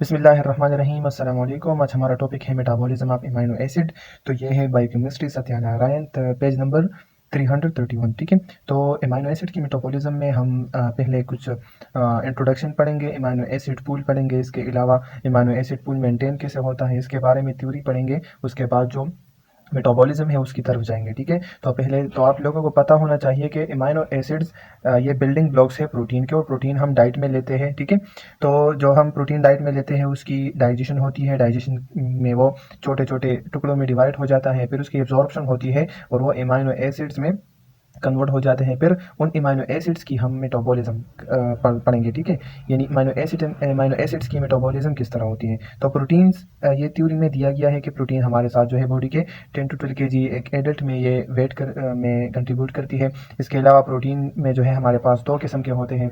बिस्मिल्लाहिर्रहमानिर्रहीम अस्सलाम वालेकुम। आज हमारा टॉपिक है मेटाबॉलिज्म ऑफ अमीनो एसिड। तो ये है बायोकेमिस्ट्री सत्यानारायण, पेज नंबर 331। ठीक है, तो अमीनो एसिड की मेटाबॉलिज्म में हम पहले कुछ इंट्रोडक्शन पढ़ेंगे, अमीनो एसिड पूल पढ़ेंगे, इसके अलावा अमीनो एसिड पूल मेंटेन कैसे होता है इसके बारे में थ्योरी पढ़ेंगे। उसके बाद जो मेटाबॉलिज्म है उसकी तरफ जाएंगे। ठीक है, तो पहले तो आप लोगों को पता होना चाहिए कि अमीनो एसिड्स ये बिल्डिंग ब्लॉक्स है प्रोटीन के, और प्रोटीन हम डाइट में लेते हैं। ठीक है, तो जो हम प्रोटीन डाइट में लेते हैं उसकी डाइजेशन होती है, डाइजेशन में वो छोटे छोटे टुकड़ों में डिवाइड हो जाता है, फिर उसकी एब्जॉर्प्शन होती है और वो अमीनो एसिड्स में कन्वर्ट हो जाते हैं। फिर उन अमीनो एसिड्स की हम मेटाबॉलिज्म पढ़ेंगे। ठीक है, यानी अमीनो एसिड्स की मेटाबॉलिज्म किस तरह होती है। तो प्रोटीन्स ये थ्योरी में दिया गया है कि प्रोटीन हमारे साथ जो है बॉडी के 10 to 12 kg एक एडल्ट में ये वेट में कंट्रीब्यूट करती है। इसके अलावा प्रोटीन में जो है हमारे पास दो किस्म के होते हैं,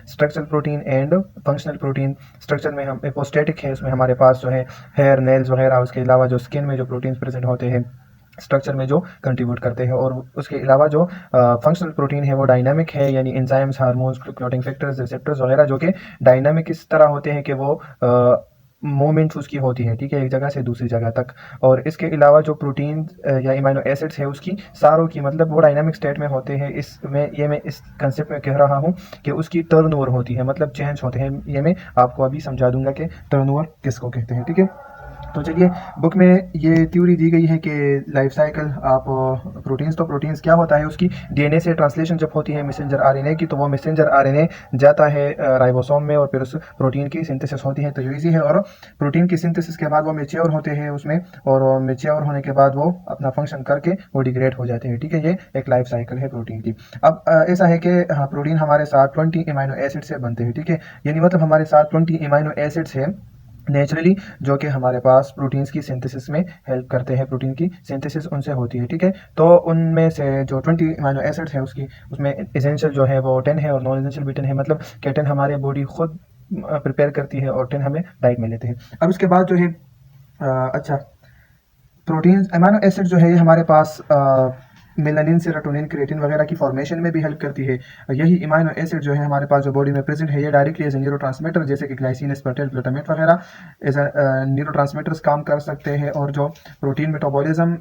structural protein and functional protein. Structure में हम एपोस्टेटिक है, उसमें हमारे पास जो है हेयर, नेल्स वगैरह, उसके अलावा जो स्किन में जो प्रोटीन्स प्रेजेंट होते हैं स्ट्रक्चर में जो कंट्रीब्यूट करते हैं। और उसके अलावा जो फंक्शनल प्रोटीन है वो डायनामिक है, यानी enzymes, hormones, clotting factors, receptors वगैरह जो कि डायनामिक इस तरह होते हैं कि वो मूवमेंट उसकी होती है। ठीक है, एक जगह से दूसरी जगह तक। और इसके अलावा जो प्रोटीन या इमाइनो एसिड्स है उसकी सारों की मतलब वो डायनामिक स्टेट में होते हैं। इसमें ये मैं इस कंसेप्ट में कह रहा हूँ कि उसकी टर्नओवर होती है, मतलब चेंज होते हैं। ये मैं आपको अभी समझा दूंगा कि टर्नओवर किसको कहते हैं। ठीक है, तो चलिए, बुक में ये थ्योरी दी गई है कि लाइफ साइकिल आप प्रोटीन्स, तो प्रोटीन्स क्या होता है, उसकी डीएनए से ट्रांसलेशन जब होती है मैसेंजर आरएनए की, तो वो मैसेंजर आरएनए जाता है राइबोसोम में और फिर उस प्रोटीन की सिंथेसिस होती है। तो ये इजी है, और प्रोटीन की सिंथेसिस के बाद वो मेच्योर होते हैं उसमें, और मेच्योर होने के बाद वो अपना फंक्शन करके वो डिग्रेड हो जाते हैं। ठीक है, ये एक लाइफ साइकिल है प्रोटीन की। अब ऐसा है कि हाँ, प्रोटीन हमारे साथ 20 अमीनो एसिड से बनते हैं। ठीक है, यानी मतलब हमारे साथ 20 अमीनो एसिड्स है नेचुरली, जो कि हमारे पास प्रोटीन्स की सिंथेसिस में हेल्प करते हैं, प्रोटीन की सिंथेसिस उनसे होती है। ठीक है, तो उनमें से जो 20 अमीनो एसिड्स है उसकी उसमें एसेंशियल जो है वो 10 है और नॉन एसेंशियल भी 10 है, मतलब कि 10 हमारे बॉडी खुद प्रिपेयर करती है और 10 हमें डाइट में लेते हैं। अब उसके बाद जो है अच्छा, प्रोटीन अमीनो एसिड जो है ये हमारे पास मेलानिन, सेरोटोनिन, क्रिएटिन वगैरह की फॉर्मेशन में भी हेल्प करती है। यही अमीनो एसिड जो है हमारे पास जो बॉडी में प्रेजेंट है ये डायरेक्टली एज ए न्यूरोट्रांसमीटर, जैसे कि ग्लाइसिन, एस्पार्टेट, ग्लूटामेट वगैरह एज न्यूरोट्रांसमीटर्स काम कर सकते हैं। और जो protein metabolism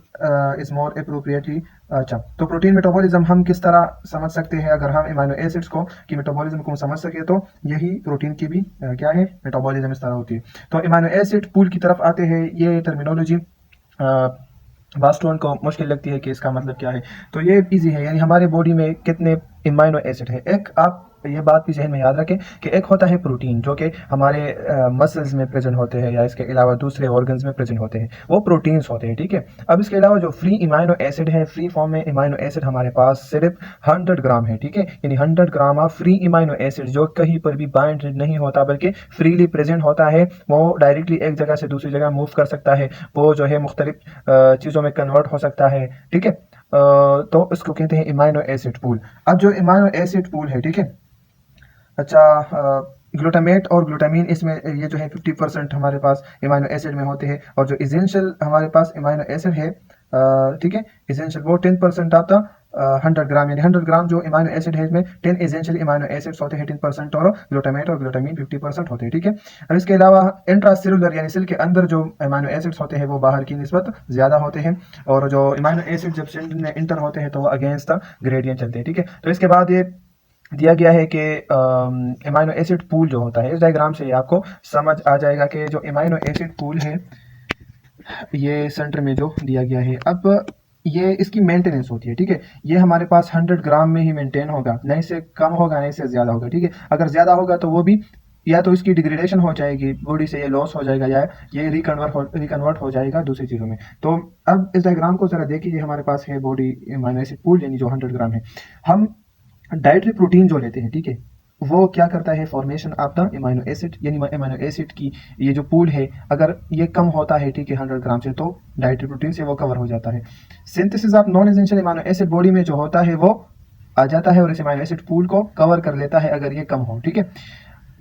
is more appropriately, अच्छा, तो प्रोटीन मेटाबॉलिज्म हम किस तरह समझ सकते हैं, अगर हम अमीनो एसिड्स को की मेटाबॉलिज्म को समझ सके तो यही प्रोटीन की भी क्या है, मेटाबॉलिज्म इस तरह होती है। तो अमीनो एसिड पूल की तरफ आते हैं। ये टर्मिनोलॉजी वास्तव को मुश्किल लगती है कि इसका मतलब क्या है, तो ये इजी है, यानी हमारे बॉडी में कितने अमीनो एसिड है। एक आप ये बात भी जहन में याद रखें कि एक होता है प्रोटीन जो कि हमारे मसल्स में प्रेजेंट होते हैं या इसके अलावा दूसरे ऑर्गन्स में प्रेजेंट होते हैं, वो प्रोटीन्स होते हैं। ठीक है, अब इसके अलावा जो फ्री अमीनो एसिड है, फ्री फॉर्म में अमीनो एसिड हमारे पास सिर्फ 100 ग्राम है। ठीक है, यानी 100 gram of free amino acid जो कहीं पर भी बाइंड नहीं होता बल्कि फ्रीली प्रेजेंट होता है, वो डायरेक्टली एक जगह से दूसरी जगह मूव कर सकता है, वो जो है मुख्तलिफ चीज़ों में कन्वर्ट हो सकता है। ठीक है, तो इसको कहते हैं अमीनो एसिड पूल। अब जो अमीनो एसिड पूल है, ठीक है, अच्छा, ग्लूटामेट और ग्लूटामीन, इसमें ये जो है 50% हमारे पास अमीनो एसिड में होते हैं, और जो इसेंशियल हमारे पास अमीनो एसिड है, ठीक है, इसेंशियल वो 10% आता 100 ग्राम, यानी 100 ग्राम जो अमीनो एसिड है इसमें 10 एसेंशियल अमीनो एसिड्स होते हैं 10%, और ग्लूटामेट और ग्लूटामीन 50% होते हैं। ठीक है, और इसके अलावा इंट्रासेलुलर यानी सेल के अंदर जो अमीनो एसिड्स होते हैं वो बाहर की निस्बत ज़्यादा होते हैं, और जो अमीनो एसिड जब सेल में इंटर होते हैं तो वो अगेंस्ट द ग्रेडियंट चलते हैं। ठीक है, तो इसके बाद ये दिया गया है कि अमीनो एसिड पूल जो होता है, इस डायग्राम से आपको समझ आ जाएगा कि जो अमीनो एसिड पूल है ये सेंटर में जो दिया गया है, अब ये इसकी मेंटेनेंस होती है। ठीक है, ये हमारे पास 100 ग्राम में ही मेंटेन होगा, नहीं से कम होगा नहीं से ज़्यादा होगा। ठीक है, अगर ज़्यादा होगा तो वो भी या तो इसकी डिग्रेडेशन हो जाएगी, बॉडी से ये लॉस हो जाएगा, या ये रिकन्वर्ट हो जाएगा दूसरी चीज़ों में। तो अब इस डायग्राम को ज़रा देखिए, ये हमारे पास है बॉडी अमीनो एसिड पूल, यानी जो 100 ग्राम है। हम डाइटरी प्रोटीन जो लेते हैं, ठीक है, वो क्या करता है, formation of the amino acid, यानी अमीनो एसिड की ये जो पूल है अगर ये कम होता है, ठीक है, 100 ग्राम से, तो डाइटरी प्रोटीन से वो कवर हो जाता है। Synthesis of non essential amino acid body में जो होता है वो आ जाता है और इस अमीनो एसिड पूल को कवर कर लेता है अगर ये कम हो। ठीक है,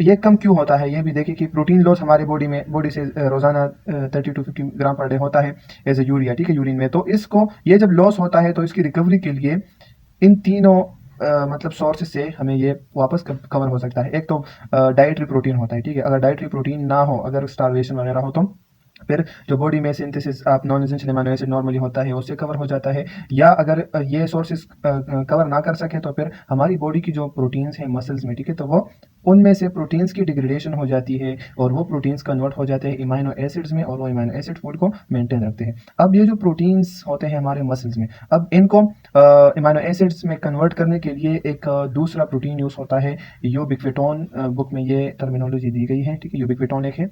ये कम क्यों होता है ये भी देखिए कि प्रोटीन लॉस हमारे बॉडी से रोजाना 30 to 50 ग्राम पर डे होता है एज ए यूरिया। ठीक है, यूरिन में, तो इसको ये जब लॉस होता है तो इसकी रिकवरी के लिए इन तीनों मतलब सोर्स से हमें ये वापस कवर हो सकता है। एक तो डाइटरी प्रोटीन होता है, ठीक है। अगर डाइटरी प्रोटीन ना हो, अगर स्टारवेशन वगैरह हो, तो फिर जो बॉडी में सिंथेसिस आप non essential amino acid normally होता है उससे कवर हो जाता है। या अगर ये सोर्सेज कवर ना कर सके तो फिर हमारी बॉडी की जो प्रोटीन्स हैं मसल्स में, ठीक है, तो वो उनमें से प्रोटीन्स की डिग्रेडेशन हो जाती है और वो प्रोटीन्स कन्वर्ट हो जाते हैं इमाइनो एसिड्स में, और वो इमाइनो एसिड फूड को मेंटेन रखते हैं। अब ये जो प्रोटीन्स होते हैं हमारे मसल्स में, अब इनको इमाइनो एसिड्स में कन्वर्ट करने के लिए एक दूसरा प्रोटीन यूज होता है, यूबिक्विटोन। बुक में ये टर्मिनोलॉजी दी गई है, ठीक है। यूबिक्विटोन एक है,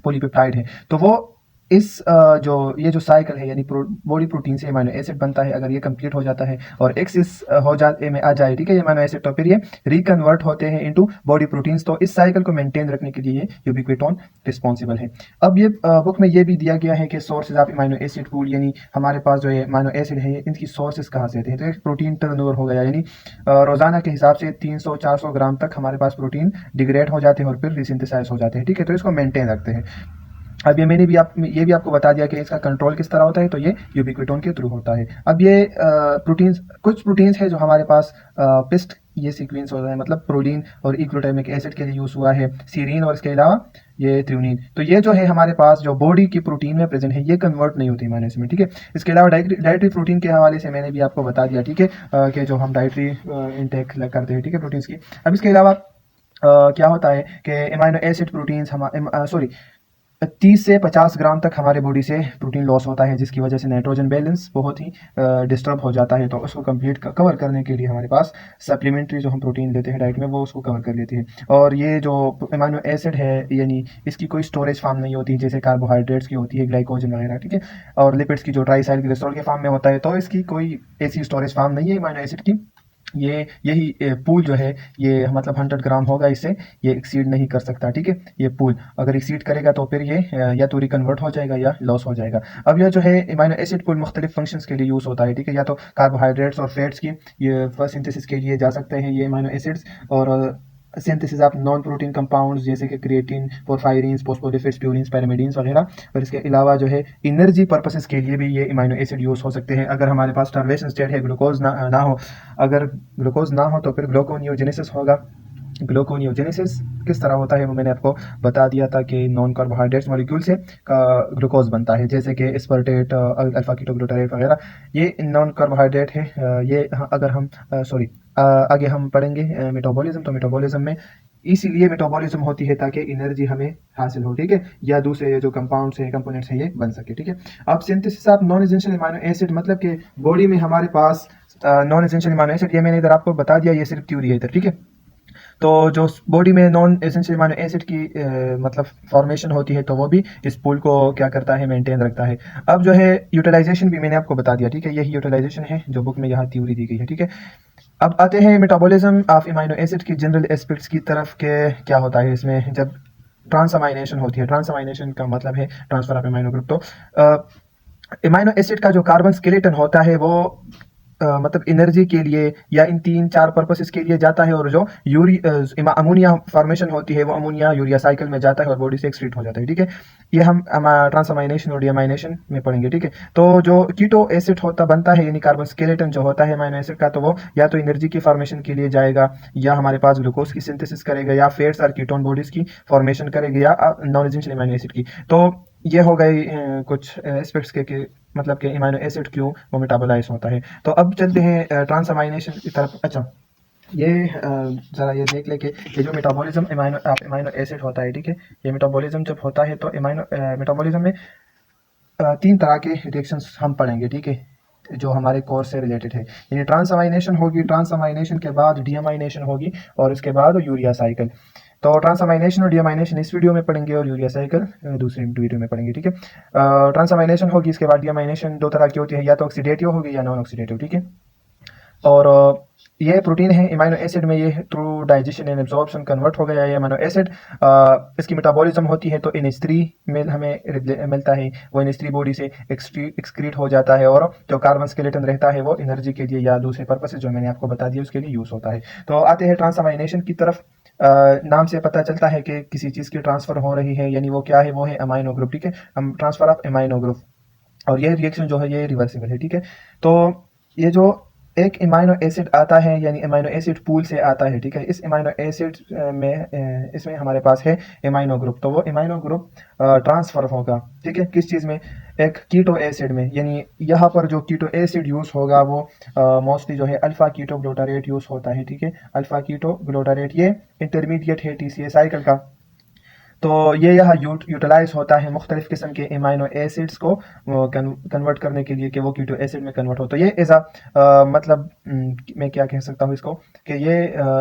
पॉलीपेप्टाइड है। तो वो इस जो ये जो साइकिल है, यानी बॉडी प्रोटीन से अमीनो एसिड बनता है, अगर ये कंप्लीट हो जाता है और एक्सिस हो जाए में आ जाए, ठीक है, ये अमीनो एसिड, तो फिर ये रिकन्वर्ट होते हैं इनटू बॉडी प्रोटीन्स। तो इस साइकिल को मेंटेन रखने के लिए ये यूबिक्विटोन रिस्पॉन्सिबल है। अब ये बुक में ये भी दिया गया है कि sources of amino acid food, यानी हमारे पास जो ये अमीनो एसिड है इनकी सोर्सेज कहाँ से आते हैं। तो एक प्रोटीन टर्नओवर हो गया, यानी रोजाना के हिसाब से 300-400 ग्राम तक हमारे पास प्रोटीन डिग्रेड हो जाते हैं और फिर रिसिंथेसाइज हो जाते हैं, ठीक है। तो इसको मेंटेन रखते हैं। अब ये भी आपको बता दिया कि इसका कंट्रोल किस तरह होता है, तो ये यूबिक्विटोन के थ्रू होता है। अब ये प्रोटीन्स, कुछ प्रोटीन्स है जो हमारे पास पिस्ट ये सीक्वेंस होता है, मतलब प्रोलीन और ग्लूटामिक एसिड के लिए यूज हुआ है, सीरीन, और इसके अलावा ये थ्रेओनीन। तो ये जो है हमारे पास जो बॉडी की प्रोटीन में प्रेजेंट है, ये कन्वर्ट नहीं होती अमीनो एसिड में, ठीक है। इसके अलावा डाइटरी प्रोटीन के हवाले से मैंने भी आपको बता दिया, ठीक है, कि जो हम डाइटरी इनटेक करते हैं, ठीक है, प्रोटीन्स की। अब इसके अलावा क्या होता है कि अमीनो एसिड प्रोटीन्स हमारे 30 से 50 ग्राम तक हमारे बॉडी से प्रोटीन लॉस होता है, जिसकी वजह से नाइट्रोजन बैलेंस बहुत ही डिस्टर्ब हो जाता है। तो उसको कंप्लीट कवर करने के लिए हमारे पास सप्लीमेंट्री जो हम प्रोटीन लेते हैं डाइट में, वो उसको कवर कर लेते हैं। और ये जो अमीनो एसिड है, यानी इसकी कोई स्टोरेज फार्म नहीं होती जैसे कार्बोहाइड्रेट्स की होती है, ग्लाइकोजन वगैरह, ठीक है, और लिपिड्स की जो ट्राइसाइल ग्लिसरॉल के फार्म में होता है। तो इसकी कोई ऐसी स्टोरेज फार्म नहीं है अमीनो एसिड की। ये यही पूल जो है, ये मतलब 100 ग्राम होगा, इससे ये एक्सीड नहीं कर सकता, ठीक है। ये पूल अगर एक्सीड करेगा तो फिर ये या तो रिकन्वर्ट हो जाएगा या लॉस हो जाएगा। अब यह जो है अमीनो एसिड पूल मुख्तलिफ फंक्शंस के लिए यूज होता है, ठीक है। या तो कार्बोहाइड्रेट्स और फैट्स की ये सिंथेसिस के लिए जा सकते हैं ये अमीनो एसिड्स, और synthesis of non protein compounds जैसे कि क्रिएटिन, पोरफायरिन्स, फोस्फोलिपिड्स, प्यूरिन्स, पैरामिडीन्स वगैरह। और इसके अलावा जो है एनर्जी पर्पसेस के लिए भी ये अमीनो एसिड यूज हो सकते हैं। अगर हमारे पास स्टारवेशन स्टेट है, ग्लूकोज ना हो, अगर ग्लूकोज ना हो तो फिर ग्लूकोनियोजेनेसिस होगा। ग्लूकोनियोजेनेसिस किस तरह होता है वो मैंने आपको बता दिया था कि नॉन कार्बोहाइड्रेट्स मॉलिक्यूल से ग्लूकोज बनता है, जैसे कि एस्पार्टेट, अल्फा कीटोग्लूटारेट वगैरह, ये नॉन कार्बोहाइड्रेट है। ये अगर हम आगे हम पढ़ेंगे मेटाबॉलिज्म, तो मेटाबॉलिज्म में इसीलिए मेटाबॉलिज्म होती है ताकि एनर्जी हमें हासिल हो, ठीक है, या दूसरे जो कंपाउंड्स हैं, कंपोनेंट्स हैं, ये बन सके, ठीक है। अब synthesis of non essential amino acid, मतलब कि बॉडी में हमारे पास नॉन एसेंशियल अमीनो एसिड, ये मैंने इधर आपको बता दिया, ये सिर्फ थ्योरी है इधर, ठीक है। तो जो बॉडी में नॉन एसेंशियल अमीनो एसिड की मतलब फॉर्मेशन होती है, तो वो भी इस पूल को क्या करता है, मेंटेन रखता है। अब जो है यूटिलाइजेशन भी मैंने आपको बता दिया, ठीक है, यही यूटिलाइजेशन है जो बुक में यहाँ थ्योरी दी गई है, ठीक है। अब आते हैं मेटाबॉलिज्म ऑफ अमीनो एसिड की जनरल एस्पेक्ट्स की तरफ के क्या होता है इसमें जब ट्रांसअमाइनेशन होती है। ट्रांसअमाइनेशन का मतलब है ट्रांसफर ऑफ अमीनो ग्रुप। तो अमीनो एसिड का जो कार्बन स्केलेटन होता है वो मतलब एनर्जी के लिए या इन 3-4 पर्पसेस के लिए जाता है, और जो अमोनिया फॉर्मेशन होती है वो अमोनिया यूरिया साइकिल में जाता है और बॉडी से एक्सक्रीट हो जाता है, ठीक है। ये हम ट्रांसअमाइनेशन और डीअमाइनेशन में पढ़ेंगे, ठीक है। तो जो कीटो एसिड बनता है, यानी कार्बन स्केलेटन जो होता है अमीनो एसिड का, तो वो या तो एनर्जी की फॉर्मेशन के लिए जाएगा, या हमारे पास ग्लूकोज की सिंथेसिस करेगा, या फैट्स और कीटोन बॉडीज की फॉर्मेशन करेगा, या नॉन एसेंशियल अमीनो एसिड की। तो ये हो गए कुछ एस्पेक्ट्स के मतलब कि अमीनो एसिड क्यों वो मेटाबोलाइज होता है। तो अब चलते हैं ट्रांसअमाइनेशन की तरफ। अच्छा, ये ज़रा ये देख ले कि ये जो मेटाबॉलिज्म अमीनो एसिड होता है, ठीक है, ये मेटाबॉलिज्म जब होता है तो मेटाबॉलिज्म में 3 तरह के रिएक्शंस हम पढ़ेंगे, ठीक है, जो हमारे कोर्स से रिलेटेड है। यानी ट्रांसअमाइनेशन होगी, ट्रांसअमाइनेशन के बाद डीअमाइनेशन होगी, और इसके बाद यूरिया साइकिल। तो ट्रांसअमाइनेशन और डीअमाइनेशन इस वीडियो में पढ़ेंगे, और यूरिया साइकिल दूसरी वीडियो में पढ़ेंगे, ठीक है। ट्रांसअमाइनेशन होगी, इसके बाद डीअमाइनेशन 2 तरह की होती है, या तो ऑक्सीडेटिव होगी या नॉन ऑक्सीडेटिव, ठीक है। और ये प्रोटीन है अमीनो एसिड में, ये through digestion and absorption convert हो गया है अमीनो एसिड। इसकी मेटाबॉलिज्म होती है तो NH3 में हमें मिलता है, वो NH3 बॉडी से एक्सक्रीट हो जाता है, और जो कार्बन स्केलेटन रहता है वो एनर्जी के लिए या दूसरे पर्पस जो मैंने आपको बता दिया उसके लिए यूज होता है। तो आते हैं ट्रांसअमाइनेशन की तरफ। नाम से पता चलता है कि किसी चीज़ की ट्रांसफर हो रही है, यानी वो क्या है, वो है अमाइनो ग्रुप, ठीक है, हम ट्रांसफर ऑफ अमाइनो ग्रुप, और ये रिएक्शन जो है ये रिवर्सिबल है, ठीक है। तो ये जो एक अमाइनो एसिड आता है, यानी अमाइनो एसिड पूल से आता है, ठीक है। इस अमाइनो एसिड में इसमें हमारे पास है अमाइनो ग्रुप, तो वो अमाइनो ग्रुप ट्रांसफर होगा, ठीक है, किस चीज़ में, एक कीटो एसिड में। यानी यहाँ पर जो कीटो एसिड यूज़ होगा वो मोस्टली जो है अल्फ़ा कीटो ग्लूटारेट यूज़ होता है, ठीक है। अल्फ़ा कीटो ग्लूटारेट ये इंटरमीडिएट है TCA साइकिल का। तो ये यहाँ यूटिलाइज होता है मुख्तलिफ किस्म के अमाइनो एसिड्स को कन्वर्ट करने के लिए कि वो कीटो एसिड में कन्वर्ट हो। तो ये एज मतलब मैं क्या कह सकता हूँ इसको, कि ये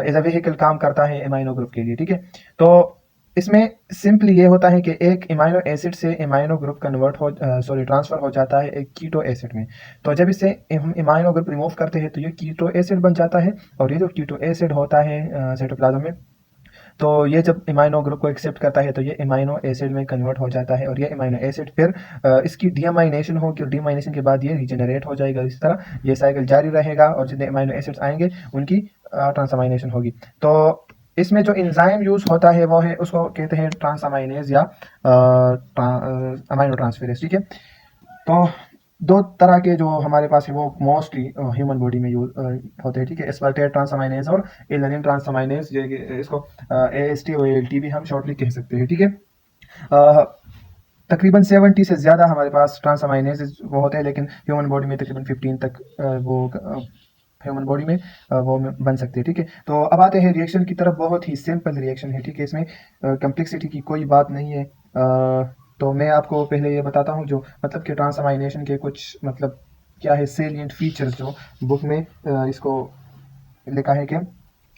एज अ व्हीकल काम करता है अमाइनो ग्रुप के लिए, ठीक है। तो इसमें सिंपली ये होता है कि एक अमाइनो एसिड से अमाइनो ग्रुप ट्रांसफर हो जाता है एक कीटो एसिड में। तो जब इससे हम अमाइनो ग्रुप रिमूव करते हैं तो ये कीटो एसिड बन जाता है, और ये जो कीटो एसिड होता है साइटोप्लाज्म में, तो ये जब अमाइनो ग्रुप को एक्सेप्ट करता है तो ये अमाइनो एसिड में कन्वर्ट हो जाता है, और ये अमाइनो एसिड फिर इसकी डीअमाइनेशन होगी, और डीअमाइनेशन के बाद ये रिजेनरेट हो जाएगा। इस तरह ये साइकिल जारी रहेगा, और जितने अमाइनो एसिड्स आएंगे उनकी ट्रांसअमाइनेशन होगी। तो इसमें जो एंजाइम यूज होता है वो है, उसको कहते हैं ट्रांसअमाइनेज या अमाइनो ट्रांसफेरेज, ठीक है। तो दो तरह के जो हमारे पास है वो मोस्टली ह्यूमन बॉडी में यूज होते हैं, ठीक है। एस्पार्टेट ट्रांसअमाइनेज और एलानिन ट्रांसअमाइनेज, इसको AST और ALT भी हम शॉर्टली कह सकते हैं, ठीक है। तकरीबन 70 से ज़्यादा हमारे पास ट्रांसअमाइनेज वो होते हैं, लेकिन ह्यूमन बॉडी में तकरीबन 15 तक वो ह्यूमन बॉडी में वो बन सकते हैं, ठीक है। तो अब आते हैं रिएक्शन की तरफ। बहुत ही सिंपल रिएक्शन है, ठीक है, इसमें कम्प्लेक्सिटी की कोई बात नहीं है। तो मैं आपको पहले ये बताता हूँ जो मतलब कि ट्रांसअमाइनेशन के कुछ मतलब क्या है सेलिएंट फीचर्स, जो बुक में इसको लिखा है कि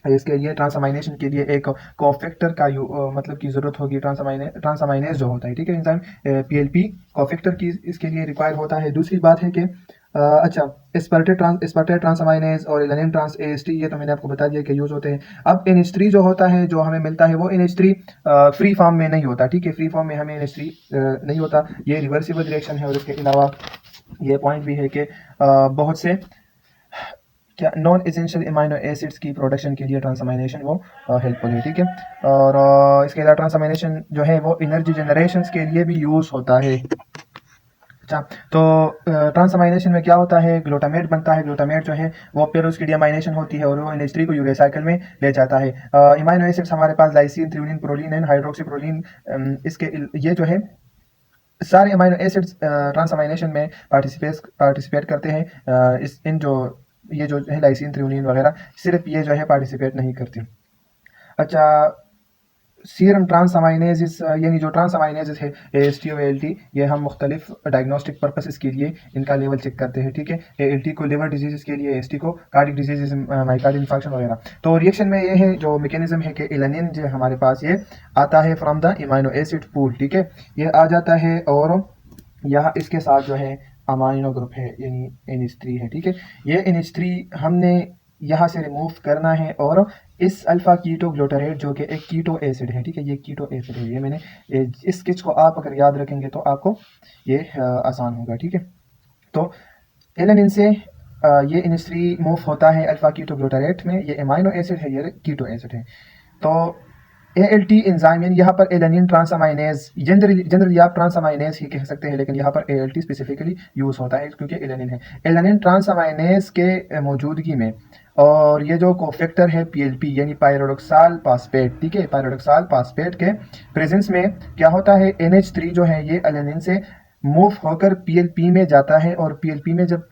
इसके लिए ट्रांसअमाइनेशन के लिए एक कोफैक्टर का मतलब की ज़रूरत होगी। ट्रांसअमाइनेज जो होता है, ठीक है, एंजाइम PLP कोफैक्टर की इसके लिए रिक्वायर होता है। दूसरी बात है कि अच्छा, एस्पार्टेट ट्रांसअमाइनेज और एलानिन ट्रांस AST, ये तो मैंने आपको बता दिया कि यूज़ होते हैं। अब NH3 जो होता है, जो हमें मिलता है, वो NH3 फ्री फॉर्म में नहीं होता, ठीक है। फ्री फॉर्म में हमें NH3 नहीं होता, ये रिवर्सिबल रिएक्शन है। और इसके अलावा ये पॉइंट भी है कि बहुत से क्या नॉन एसेंशियल अमाइनो एसिड्स की प्रोडक्शन के लिए ट्रांसअमाइनेशन वो हेल्पफुल है, ठीक है। और इसके अलावा ट्रांसअमाइनेशन जो है वो एनर्जी जनरेशन के लिए भी यूज़ होता है। अच्छा, तो ट्रांसअमाइनेशन में क्या होता है, ग्लूटामेट बनता है। ग्लूटामेट जो है वो फिर उसकी डीअमाइनेशन होती है, और वो NH3 को यूरिया साइकिल में ले जाता है। अमाइनो एसिड्स हमारे पास लाइसिन, थ्रेओनीन, प्रोलीन एंड हाइड्रोक्सीप्रोलीन, इसके ये जो है सारे अमाइनो एसिड्स ट्रांसअमाइनेशन में पार्टिसिपेट करते हैं। ये जो है लाइसिन, थ्रेओनीन वगैरह, सिर्फ ये जो है पार्टिसिपेट नहीं करते। अच्छा, सीरम ट्रांसअमाइनेजेस, यानी जो ट्रांसअमाइनेजेस है AST और ALT, ये हम मुख्तलिफ डायग्नोस्टिक पर्पसेस के लिए इनका लेवल चेक करते हैं, ठीक है। ALT को लिवर डिजीज़ के लिए, AST को कार्डिक डिजीज़, माइकार्डियल इन्फार्क्शन वगैरह। तो रिएक्शन में ये है जो मैकेनिज्म है कि एलानिन जो हमारे पास ये आता है from the amino acid pool, ठीक है। ये आ जाता है, और यहाँ इसके साथ जो है अमाइनो ग्रुप है, यानी NH3 है, ठीक है। ये NH3 हमने यहाँ से रिमूव करना है, और इस अल्फा कीटो ग्लूटारेट जो कि एक कीटो एसिड है, ठीक है, ये कीटो एसिड है। ये मैंने इस स्केच को आप अगर याद रखेंगे तो आपको ये आसान होगा, ठीक है। तो एलानिन से ये NH3 मूव होता है अल्फा कीटो ग्लूटारेट में। ये अमाइनो एसिड है, ये कीटो एसिड है। तो ALT एंजाइम, यानी यहाँ पर एलानिन ट्रांसअमाइनेज, जनरली आप ट्रांसअमाइनेज ही कह सकते हैं, लेकिन यहाँ पर ALT स्पेसिफिकली यूज होता है क्योंकि एलानिन है। एलानिन ट्रांसअमाइनेज के मौजूदगी में, और ये जो कोफैक्टर है PLP, यानी पायरोडोक्साल फास्फेट, ठीक है, पायरोडोक्साल फास्फेट के प्रेजेंस में क्या होता है, NH3 जो है ये एलानिन से मूव होकर PLP में जाता है, और PLP में जब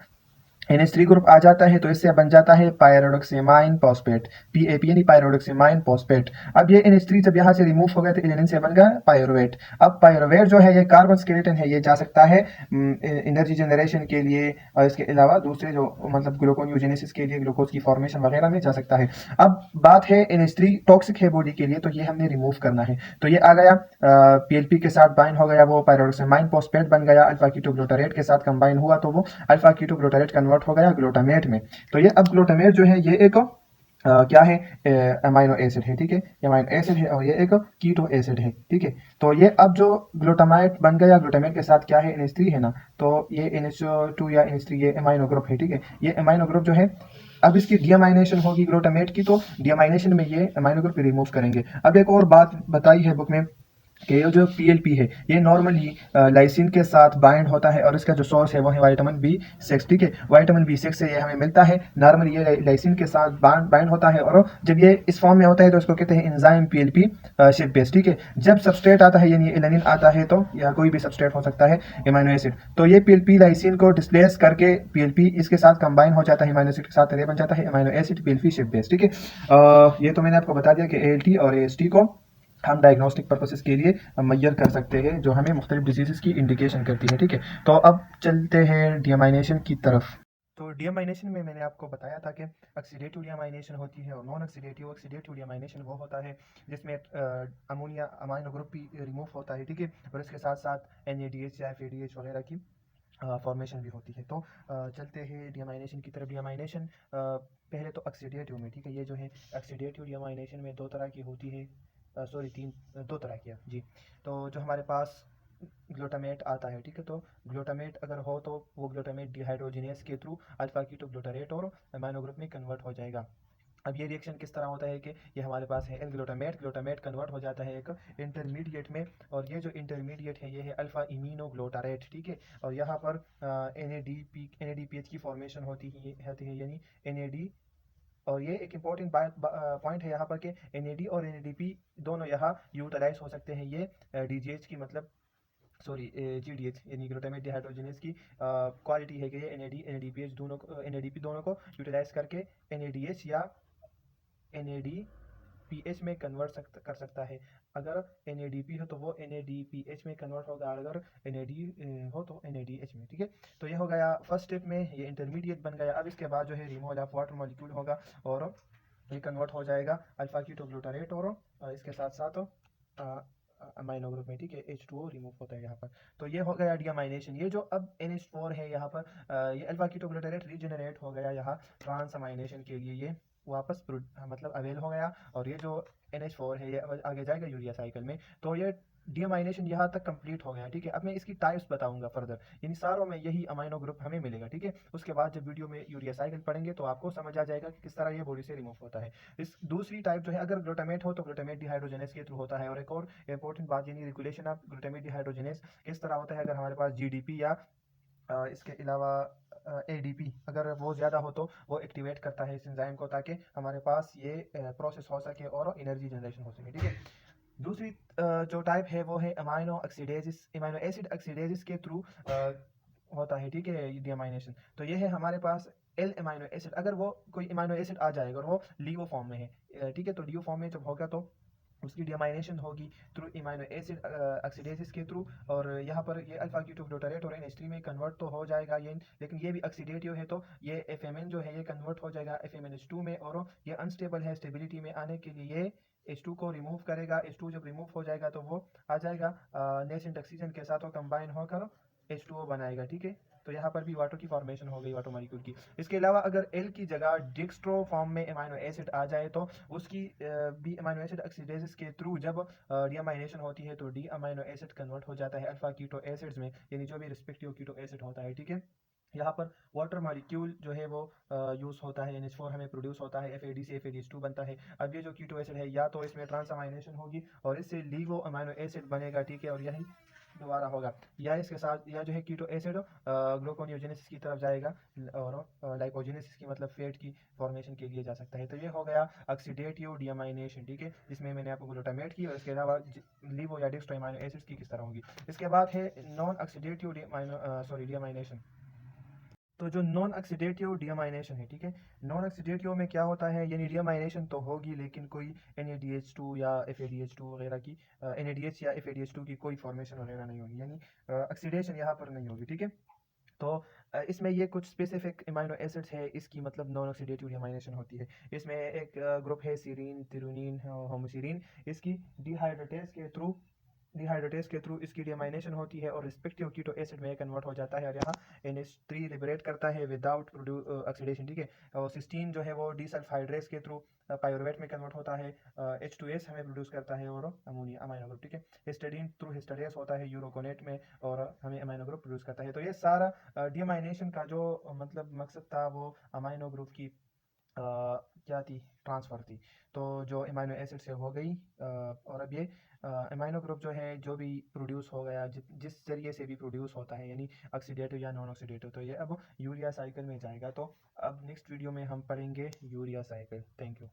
NH3 ग्रुप आ जाता है तो इससे बन जाता है पायरोडोक्सिमाइन फॉस्फेट, PAP, यानी पायरोडोक्सिमाइन फॉस्फेट। अब ये NH3 जब यहाँ से रिमूव हो गया तो एलानिन से बन गया पायरोवेट। अब पायरोवेट जो है ये कार्बन स्केलेटन है, ये जा सकता है एनर्जी जनरेशन के लिए, और इसके अलावा दूसरे जो मतलब ग्लूकोन्यूजेनेसिस के लिए, ग्लूकोज की फॉर्मेशन वगैरह में जा सकता है। अब बात है NH3 टॉक्सिक है बॉडी के लिए, तो ये हमने रिमूव करना है। तो ये आ गया PLP के साथ बाइंड हो गया, वो पायरोडोक्सिमाइन फॉस्फेट बन गया, अल्फा कीटो ग्लूटारेट के साथ कंबाइन हुआ तो वो अल्फा कीटो ग्लूटारेट कन्वर्ट हो गया ग्लूटामेट में। तो ये अब ग्लूटामेट जो है ये एक क्या है, अमाइनो एसिड है, ठीक है, अमाइनो एसिड है, और ये एक कीटो एसिड है, ठीक है। तो ये अब जो ग्लूटामाइट बन गया, ग्लूटामेट के साथ क्या है, NH3 है ना, तो ये NH2 या NH3 ये अमाइनो ग्रुप है, ठीक है। ये अमाइनो ग्रुप जो है अब इसकी डीअमाइनेशन होगी ग्लूटामेट की, तो डीअमाइनेशन में ये अमाइनो ग्रुप रिमूव करेंगे। अब एक और बात बताई है बुक में कि ये जो पीएलपी है ये नॉर्मली लाइसिन के साथ बाइंड होता है और इसका जो सोर्स है वो है विटामिन बी 6। ठीक है, विटामिन बी 6 से ये हमें मिलता है। नॉर्मली ये लाइसिन के साथ बाइंड होता है और जब ये इस फॉर्म में होता है तो इसको कहते हैं एंजाइम पीएलपी शिप बेस। ठीक है, जब सबस्ट्रेट आता है यानी एलानिन आता है तो या कोई भी सबस्ट्रेट हो सकता है एमाइनो एसिड, तो ये पीएलपी लाइसिन को डिस्प्लेस करके पीएलपी इसके साथ कंबाइन हो जाता है एमाइनो एसिड के साथ, तो ये बन जाता है amino acid PLP ship base. ठीक है, ये तो मैंने आपको बता दिया कि एएलटी और एएसटी को हम डायग्नोस्टिक पर्पसेस के लिए मैयर कर सकते हैं जो हमें मुख्तलिफ डिजीज़ की इंडिकेशन करती है। ठीक है, तो अब चलते हैं डियामाइनेशन की तरफ। तो डियामाइनेशन में मैंने आपको बताया था कि ऑक्सीडेटिव डियामाइनेशन होती है और नॉन ऑक्सीडेटिव ऑक्सीडेटिव डियामाइनेशन वो होता है जिसमें अमोनिया अमाइनो ग्रुप भी रिमूव होता है। ठीक है, और इसके साथ साथ NADH या FADH वगैरह की फॉर्मेशन भी होती है। तो चलते हैं डियामाइनेशन की तरफ। डियामाइनेशन पहले तो ऑक्सीडेटिव में, ठीक है, ये जो है ऑक्सीडेटिव डियामाइनेशन में दो तरह की होती है, सॉरी तीन, दो तरह की है जी। तो जो हमारे पास ग्लूटामेट आता है, ठीक है, तो ग्लूटामेट अगर हो तो वो ग्लूटामेट डिहाइड्रोजिनेस के थ्रू अल्फा कीटोग्लूटारेट और अमाइनो ग्रुप में कन्वर्ट हो जाएगा। अब ये रिएक्शन किस तरह होता है कि ये हमारे पास है एल ग्लूटामेट, ग्लूटामेट कन्वर्ट हो जाता है एक इंटरमीडिएट में, और ये जो इंटरमीडिएट है ये है अल्फा इमिनो ग्लूटारेट। ठीक है, और यहाँ पर NADPH की फॉर्मेशन होती है यानी NAD, और ये एक इम्पॉर्टेंट पॉइंट है यहाँ पर कि NAD और NADP दोनों यहाँ यूटिलाइज हो सकते हैं। ये DGH की मतलब सॉरी GDH यानी ग्लूटामेट डिहाइड्रोजिनेस की क्वालिटी है कि ये NAD NADPH दोनों को NADP दोनों को यूटिलाइज करके NADH या NADPH में कन्वर्ट कर सकता है। अगर NADP हो तो वो NADPH में कन्वर्ट होगा, अगर NAD हो तो NADH में। ठीक है, तो ये हो गया फर्स्ट स्टेप में, ये इंटरमीडिएट बन गया। अब इसके बाद जो है रिमूवल ऑफ वाटर मॉलिक्यूल होगा और ये कन्वर्ट हो जाएगा अल्फा कीटोग्लूटारेट और इसके साथ साथ अमाइनो ग्रुप में। ठीक है, H2O रिमूव होता है यहाँ पर। तो ये हो गया डियामाइनेशन। ये जो अब NH4 है यहाँ पर ये अल्फा कीटोग्लूटारेट रीजनरेट हो गया यहाँ ट्रांस अमाइनेशन के लिए, ये वापस मतलब अवेल हो गया, और ये जो NH4 है ये अब आगे जाएगा यूरिया साइकिल में। तो ये डियामाइनेशन यहाँ तक कंप्लीट हो गया। ठीक है, अब मैं इसकी टाइप्स बताऊंगा फर्दर, यानी सारों में यही अमाइनो ग्रुप हमें मिलेगा। ठीक है, उसके बाद जब वीडियो में यूरिया साइकिल पढ़ेंगे तो आपको समझ आ जाएगा कि किस तरह ये बॉडी से रिमूव होता है। इस दूसरी टाइप जो है अगर ग्लूटामेट हो तो ग्लूटामेट डिहाइड्रोजनेस के थ्रू होता है। और एक और इंपॉर्टेंट बात यानी रेगुलेशन ऑफ ग्लूटामेट डिहाइड्रोजनेस किस तरह होता है, अगर हमारे पास GDP या इसके अलावा ADP अगर वो ज़्यादा हो तो वो एक्टिवेट करता है इस एंजाइम को, ताकि हमारे पास ये प्रोसेस हो सके और एनर्जी जनरेशन हो सके। ठीक है, दूसरी जो टाइप है वो है अमाइनो ऑक्सीडेजिस, अमाइनो एसिड ऑक्सीडेजिस के थ्रू होता है। ठीक है, डियामाइनेशन। तो ये है हमारे पास एल अमाइनो एसिड, अगर वो कोई अमाइनो एसिड आ जाएगा और वो लिवो फॉर्म में है, ठीक है, तो लिवो फॉर्म में जब होगा तो उसकी डियामाइनेशन होगी थ्रू इमाइनो एसिड ऑक्सीडेसिस के थ्रू, और यहाँ पर ये अल्फा कीटोग्लूटारेट और NH3 में कन्वर्ट तो हो जाएगा ये, लेकिन ये भी ऑक्सीडेटिव है तो ये FMN जो है ये कन्वर्ट हो जाएगा FMNH2 में, और ये अनस्टेबल है, स्टेबिलिटी में आने के लिए ये H2 को रिमूव करेगा। H2 जब रिमूव हो जाएगा तो वो आ जाएगा नेसेंट ऑक्सीजन के साथ वो कंबाइन होकर H2O बनाएगा। ठीक है, तो यहाँ पर भी वाटर की फॉर्मेशन हो गई वाटर मॉलिक्यूल की। इसके अलावा अगर एल की जगह डिक्स्ट्रो फॉर्म में अमाइनो एसिड आ जाए तो उसकी भी अमाइनो एसिड ऑक्सीडेसिस के थ्रू जब डियामाइनेशन होती है तो डी अमाइनो एसिड कन्वर्ट हो जाता है अल्फा कीटो एसिड्स में, यानी जो भी रिस्पेक्टिव कीटो एसिड होता है। ठीक है, यहाँ पर वाटर मॉलिक्यूल जो है वो यूज़ होता है, NH4 हमें प्रोड्यूस होता है, FAD से FADH2 बनता है। अब ये जो कीटो एसिड है या तो इसमें ट्रांसअमाइनेशन होगी और इससे लीवो अमाइनो एसिड बनेगा। ठीक है, और यही दोबारा होगा, या इसके साथ या जो है कीटो एसिड ग्लूकोनियोजेनेसिस की तरफ जाएगा और लाइपोजेनेसिस की मतलब फैट की फॉर्मेशन के लिए जा सकता है। तो ये हो गया ऑक्सीडेटिव डियामाइनेशन। ठीक है, जिसमें मैंने आपको ग्लूटामेट की और इसके अलावा लीवो या डिस्ट्रो अमाइनो एसिड्स की किस तरह होगी। इसके बाद है नॉन ऑक्सीडेटिव डियामाइनेशन। तो जो नॉन ऑक्सीडेटिव डियामाइनेशन है, ठीक है, नॉन ऑक्सीडेटिव में क्या होता है, यानी डियामाइनेशन तो होगी लेकिन कोई NADH2 या FADH2 वगैरह की NADH या FADH2 की कोई फॉर्मेशन वगैरह नहीं होगी, यानी ऑक्सीडेशन यहाँ पर नहीं होगी। ठीक है, तो इसमें ये कुछ स्पेसिफिक अमाइनो एसिड्स है इसकी मतलब नॉन ऑक्सीडेटिव डियामाइनेशन होती है। इसमें एक ग्रुप है सीरीन, थिरुनीन, होमोसीरीन, इसकी डिहाइड्रोटेस के थ्रू इसकी डियामाइनेशन होती है और रिस्पेक्टिव कीटो एसिड में कन्वर्ट हो जाता है, और यहाँ NH3 लिबरेट करता है विदाउट ऑक्सीडेशन। ठीक है, और सिस्टीन जो है वो डीसल्फाइड्रेस के थ्रू पायरुवेट में कन्वर्ट होता है, H2S हमें प्रोड्यूस करता है और अमोनिया अमाइनो ग्रुप। ठीक है, हिस्टडीन थ्रू हिस्टडेस होता है यूरोकोनेट में और हमें अमाइनो ग्रुप प्रोड्यूस करता है। तो ये सारा डियामाइनेशन का जो मतलब मकसद था वो अमाइनो ग्रुप की क्या थी, ट्रांसफ़र थी। तो जो अमाइनो एसिड से हो गई और अब ये अमाइनो ग्रुप जो है, जो भी प्रोड्यूस हो गया, जिस ज़रिए से भी प्रोड्यूस होता है, यानी ऑक्सीडेटिव या नॉन ऑक्सीडेटिव, तो ये अब यूरिया साइकिल में जाएगा। तो अब नेक्स्ट वीडियो में हम पढ़ेंगे यूरिया साइकिल। Thank you.